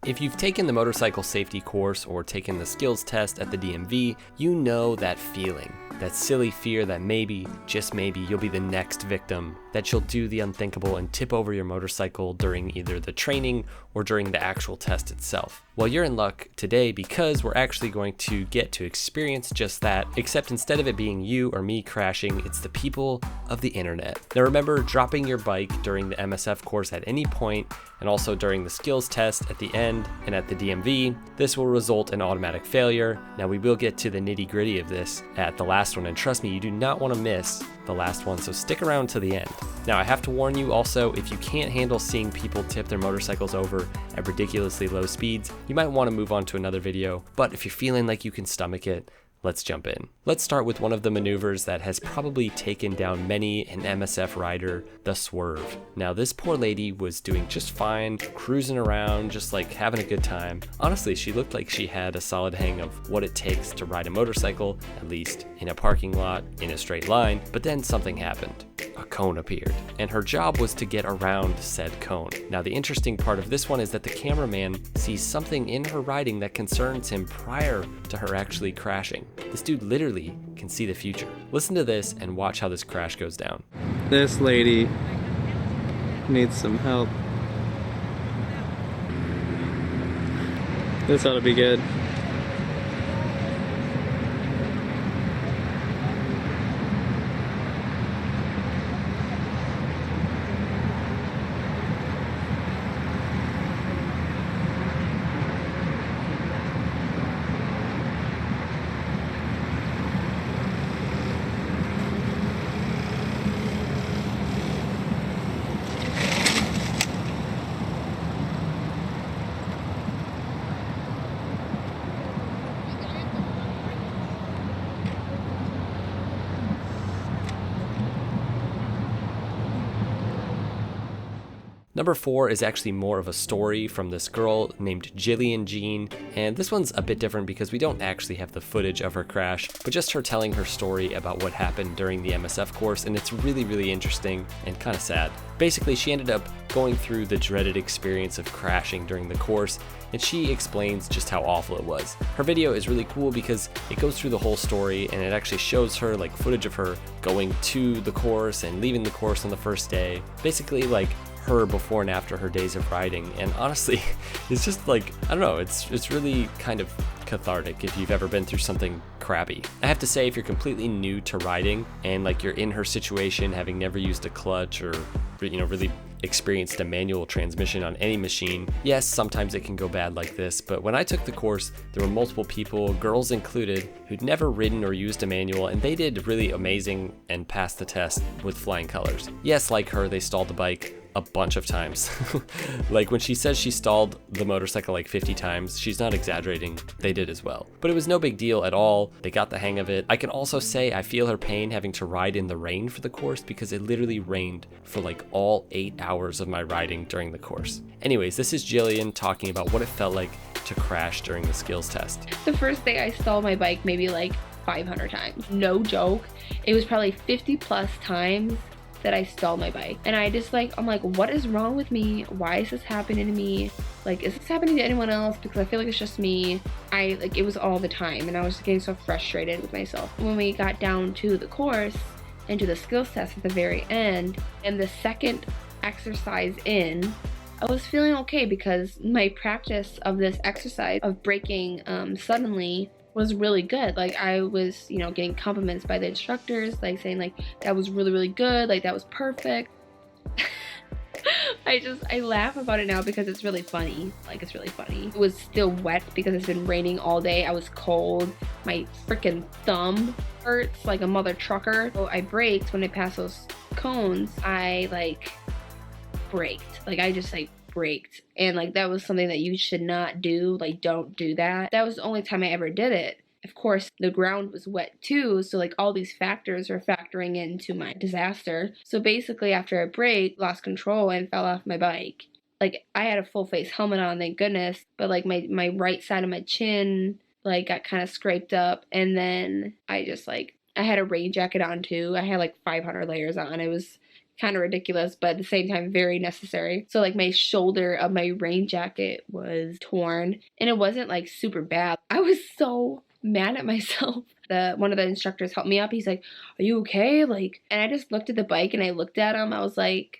If you've taken the motorcycle safety course or taken the skills test at the DMV, you know that feeling. That silly fear that maybe, just maybe, you'll be the next victim, that you'll do the unthinkable and tip over your motorcycle during either the training or during the actual test itself. Well, you're in luck today because we're actually going to get to experience just that, except instead of it being you or me crashing, it's the people of the internet. Now remember, dropping your bike during the MSF course at any point, and also during the skills test at the end and at the DMV, this will result in automatic failure. Now we will get to the nitty gritty of this at the last one, and trust me, you do not want to miss the last one, so stick around to the end. Now I have to warn you also, if you can't handle seeing people tip their motorcycles over at ridiculously low speeds, you might want to move on to another video, but if you're feeling like you can stomach it, let's jump in. Let's start with one of the maneuvers that has probably taken down many an MSF rider, the swerve. Now this poor lady was doing just fine, cruising around, just like having a good time. Honestly, she looked like she had a solid hang of what it takes to ride a motorcycle, at least in a parking lot, in a straight line, but then something happened. A cone appeared, and her job was to get around said cone. Now the interesting part of this one is that the cameraman sees something in her riding that concerns him prior to her actually crashing. This dude literally can see the future. Listen to this and watch how this crash goes down. This lady needs some help. This ought to be good. Number 4 is actually more of a story from this girl named Jillian Jean, and this one's a bit different because we don't actually have the footage of her crash, but just her telling her story about what happened during the MSF course, and it's really interesting and kind of sad. Basically, she ended up going through the dreaded experience of crashing during the course, and she explains just how awful it was. Her video is really cool because it goes through the whole story, and it actually shows her like footage of her going to the course and leaving the course on the first day. Basically like her before and after her days of riding, and honestly it's just like, I don't know, it's really kind of cathartic if you've ever been through something crappy. I have to say, if you're completely new to riding and like you're in her situation, having never used a clutch or really experienced a manual transmission on any machine, yes, sometimes it can go bad like this, but when I took the course, there were multiple people, girls included, who'd never ridden or used a manual, and they did really amazing and passed the test with flying colors. Yes, like her, they stalled the bike a bunch of times. Like when she says she stalled the motorcycle like 50 times, she's not exaggerating, they did as well. But it was no big deal at all, they got the hang of it. I can also say I feel her pain having to ride in the rain for the course because it literally rained for like all 8 hours of my riding during the course. Anyways, this is Jillian talking about what it felt like to crash during the skills test. The first day I stalled my bike maybe like 500 times. No joke. It was probably 50 plus times that I stalled my bike. And I'm like, what is wrong with me? Why is this happening to me? Like, is this happening to anyone else? Because I feel like it's just me. It was all the time, and I was getting so frustrated with myself. When we got down to the course and to the skills test at the very end, and the second exercise in, I was feeling okay because my practice of this exercise of braking suddenly was really good. Like, I was, getting compliments by the instructors, like saying like that was really good, like that was perfect. I laugh about it now because it's really funny. Like, it's really funny. It was still wet because it's been raining all day. I was cold. My freaking thumb hurts like a mother trucker. So I braked when I passed those cones. I braked. Like, I just braked, and like that was something that you should not do. Like, don't do that. That was the only time I ever did it. Of course, the ground was wet too, so like all these factors are factoring into my disaster. So basically, after I braked, lost control and fell off my bike. Like, I had a full face helmet on, thank goodness, but like my right side of my chin like got kind of scraped up, and then I had a rain jacket on too. I had like 500 layers on. It was kind of ridiculous, but at the same time very necessary. So like my shoulder of my rain jacket was torn, and it wasn't like super bad. I was so mad at myself. One of the instructors helped me up. He's like, "Are you okay?" Like, and I just looked at the bike and I looked at him. I was like,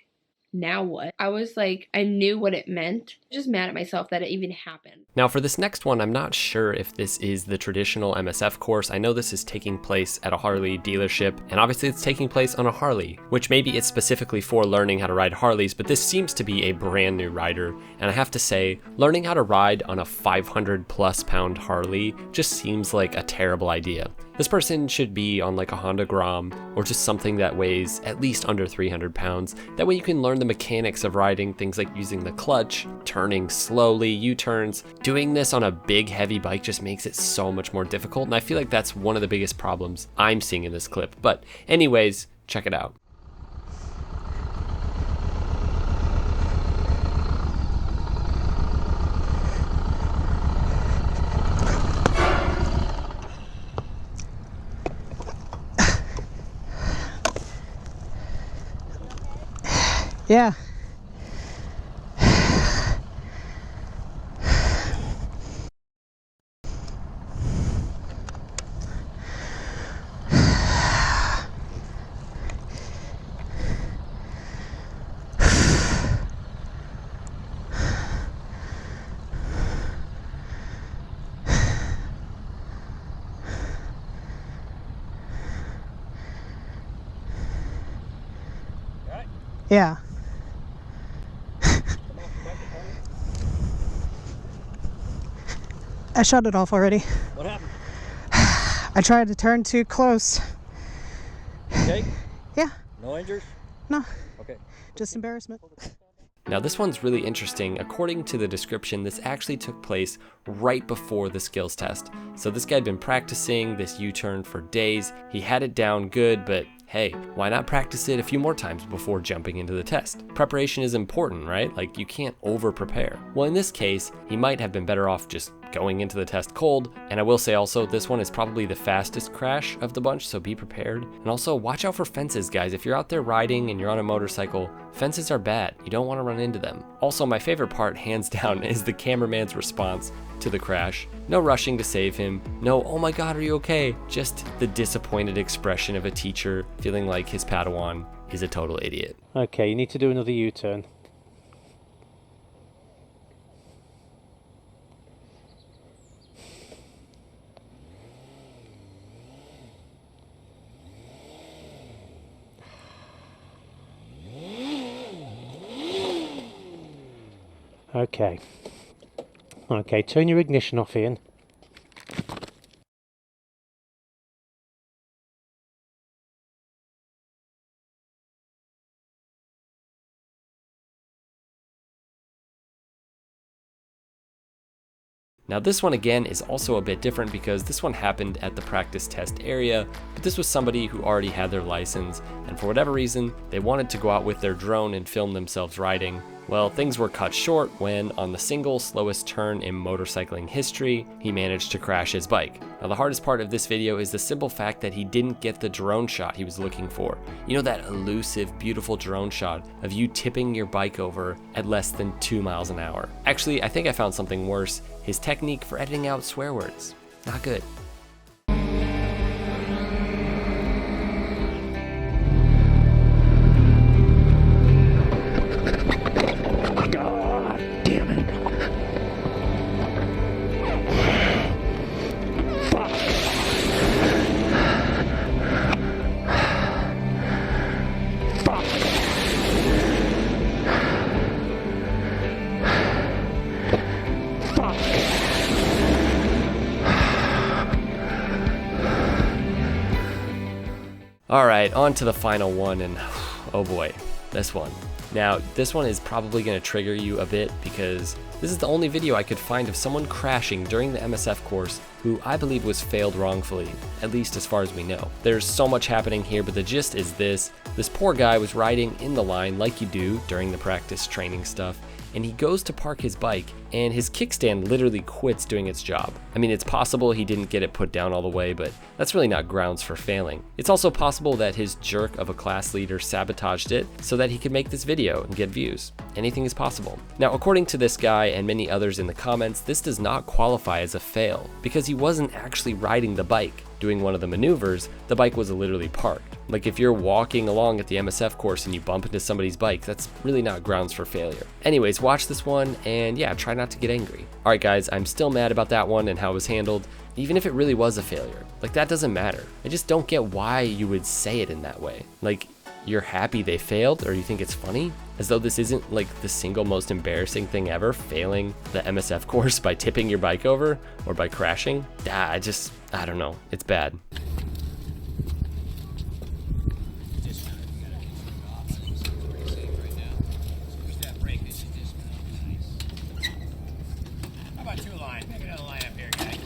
now what? I was like, I knew what it meant. Just mad at myself that it even happened. Now for this next one, I'm not sure if this is the traditional MSF course. I know this is taking place at a Harley dealership, and obviously it's taking place on a Harley, which maybe it's specifically for learning how to ride Harleys, but this seems to be a brand new rider. And I have to say, learning how to ride on a 500+ pound Harley just seems like a terrible idea. This person should be on like a Honda Grom or just something that weighs at least under 300 pounds. That way you can learn the mechanics of riding, things like using the clutch, turning slowly, U-turns. Doing this on a big heavy bike just makes it so much more difficult, and I feel like that's one of the biggest problems I'm seeing in this clip. But anyways, check it out. Yeah. Yeah. I shut it off already. What happened? I tried to turn too close. Okay? Yeah. No injuries? No. Okay. Just embarrassment. Now this one's really interesting. According to the description, this actually took place right before the skills test. So this guy had been practicing this U-turn for days. He had it down good, but hey, why not practice it a few more times before jumping into the test? Preparation is important, right? Like, you can't over prepare. Well, in this case, he might have been better off just going into the test cold. And I will say also, this one is probably the fastest crash of the bunch, so be prepared. And also watch out for fences, guys. If you're out there riding and you're on a motorcycle, fences are bad. You don't want to run into them. Also, my favorite part, hands down, is the cameraman's response to the crash. No rushing to save him. No, oh my God, are you okay? Just the disappointed expression of a teacher feeling like his Padawan is a total idiot. Okay, you need to do another U-turn. Okay. Okay, turn your ignition off, Ian. Now this one again is also a bit different because this one happened at the practice test area, but this was somebody who already had their license, and for whatever reason, they wanted to go out with their drone and film themselves riding. Well, things were cut short when, on the single slowest turn in motorcycling history, he managed to crash his bike. Now the hardest part of this video is the simple fact that he didn't get the drone shot he was looking for. You know, that elusive, beautiful drone shot of you tipping your bike over at less than 2 miles an hour. Actually, I think I found something worse. His technique for editing out swear words. Not good. Alright, on to the final one, and oh boy, this one. Now, this one is probably going to trigger you a bit because this is the only video I could find of someone crashing during the MSF course who I believe was failed wrongfully, at least as far as we know. There's so much happening here, but the gist is this. This poor guy was riding in the line like you do during the practice training stuff, and he goes to park his bike, and his kickstand literally quits doing its job. I mean, it's possible he didn't get it put down all the way, but that's really not grounds for failing. It's also possible that his jerk of a class leader sabotaged it so that he could make this video and get views. Anything is possible. Now, according to this guy and many others in the comments, this does not qualify as a fail because he wasn't actually riding the bike. Doing one of the maneuvers, the bike was literally parked. Like if you're walking along at the MSF course and you bump into somebody's bike, that's really not grounds for failure. Anyways, watch this one and yeah, try not to get angry. All right guys, I'm still mad about that one and how it was handled, even if it really was a failure. Like that doesn't matter. I just don't get why you would say it in that way. Like, you're happy they failed, or you think it's funny? As though this isn't like the single most embarrassing thing ever, failing the MSF course by tipping your bike over or by crashing. I don't know, it's bad. How about two line? Make another line up here, guys.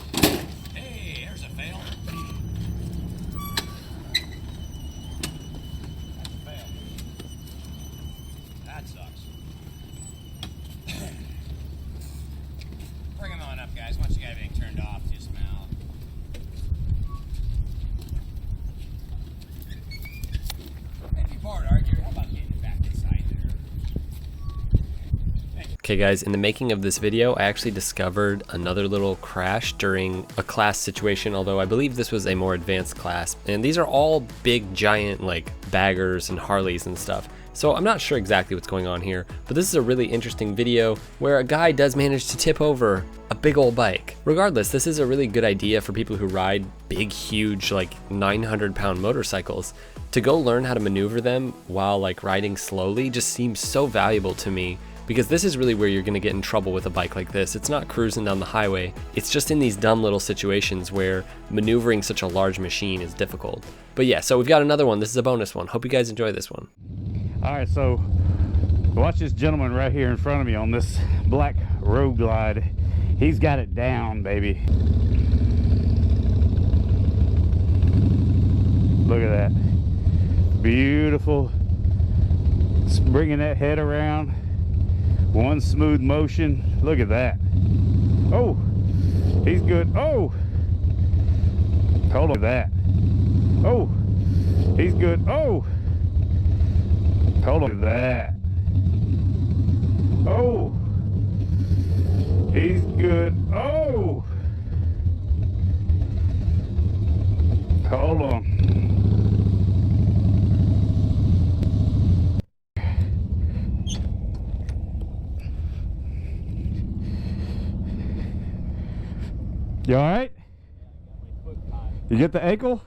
Hey, there's a fail. That sucks. Bring them on up, guys. Once you got everything turned off, just mouth. If you bored, Archer, how about getting back inside there? Okay guys, in the making of this video, I actually discovered another little crash during a class situation, although I believe this was a more advanced class. And these are all big, giant, like, baggers and Harleys and stuff. So I'm not sure exactly what's going on here, but this is a really interesting video where a guy does manage to tip over a big old bike. Regardless, this is a really good idea for people who ride big, huge, like 900-pound motorcycles. To go learn how to maneuver them while like riding slowly just seems so valuable to me, because this is really where you're gonna get in trouble with a bike like this. It's not cruising down the highway. It's just in these dumb little situations where maneuvering such a large machine is difficult. But yeah, so we've got another one. This is a bonus one. Hope you guys enjoy this one. All right, so watch this gentleman right here in front of me on this black road glide. He's got it down, baby. Look at that. Beautiful. Bringing that head around. One smooth motion. Look at that. Oh, he's good. Oh, hold on to that. Oh, he's good. Oh, hold on to that. Oh, he's good. Oh, hold on. You all right? You get the ankle?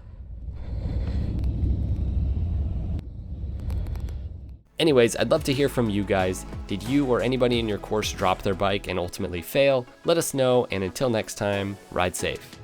Anyways, I'd love to hear from you guys. Did you or anybody in your course drop their bike and ultimately fail? Let us know, and until next time, ride safe.